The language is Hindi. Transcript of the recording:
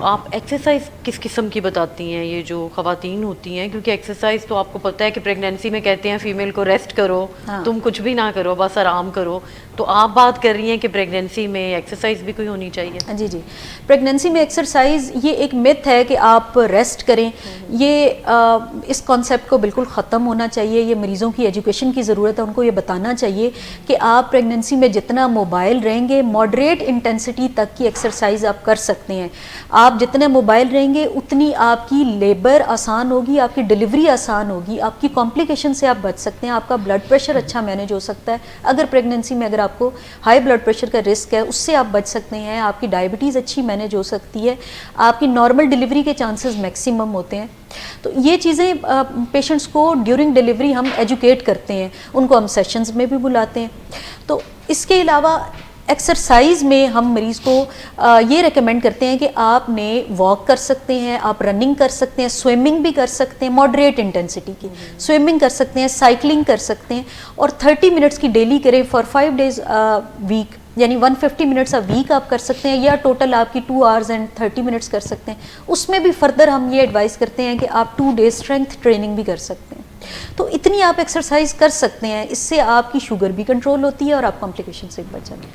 आप एक्सरसाइज किस किस्म की बताती हैं ये जो ख़वातीन होती हैं, क्योंकि एक्सरसाइज तो आपको पता है कि प्रेगनेंसी में कहते हैं फीमेल को रेस्ट करो, हाँ। तुम कुछ भी ना करो, बस आराम करो, तो आप बात कर रही हैं कि प्रेगनेंसी में एक्सरसाइज भी कोई होनी चाहिए? जी जी, प्रेगनेंसी में एक्सरसाइज ये एक मिथ है कि आप रेस्ट करें, ये इस कॉन्सेप्ट को बिल्कुल ख़त्म होना चाहिए। ये मरीज़ों की एजुकेशन की ज़रूरत है, उनको ये बताना चाहिए कि आप प्रेगनेंसी में जितना मोबाइल रहेंगे, मॉडरेट इंटेंसिटी तक की एक्सरसाइज आप कर सकते हैं। आप जितने मोबाइल रहेंगे उतनी आपकी लेबर आसान होगी, आपकी डिलीवरी आसान होगी, आपकी कॉम्प्लिकेशन से आप बच सकते हैं, आपका ब्लड प्रेशर अच्छा मैनेज हो सकता है। अगर प्रेगनेंसी में अगर आपको हाई ब्लड प्रेशर का रिस्क है उससे आप बच सकते हैं, आपकी डायबिटीज़ अच्छी मैनेज हो सकती है, आपकी नॉर्मल डिलीवरी के चांसेस मैक्सिमम होते हैं। तो ये चीज़ें पेशेंट्स को ड्यूरिंग डिलीवरी हम एजुकेट करते हैं, उनको हम सेशंस में भी बुलाते हैं। तो इसके अलावा एक्सरसाइज में हम मरीज़ को ये रेकमेंड करते हैं कि आपने वॉक कर सकते हैं, आप रनिंग कर सकते हैं, स्विमिंग भी कर सकते हैं, मॉडरेट इंटेंसिटी की स्विमिंग कर सकते हैं, साइकिलिंग कर सकते हैं, और 30 मिनट्स की डेली करें फॉर 5 डेज वीक, यानी 150 मिनट्स अ वीक आप कर सकते हैं, या टोटल आपकी 2 आवर्स एंड 30 मिनट्स कर सकते हैं। उसमें भी फर्दर हम ये एडवाइस करते हैं कि आप 2 डेज स्ट्रेंथ ट्रेनिंग भी कर सकते हैं। तो इतनी आप एक्सरसाइज कर सकते हैं, इससे आपकी शुगर भी कंट्रोल होती है और आप कॉम्प्लिकेशन से बच जाते हैं।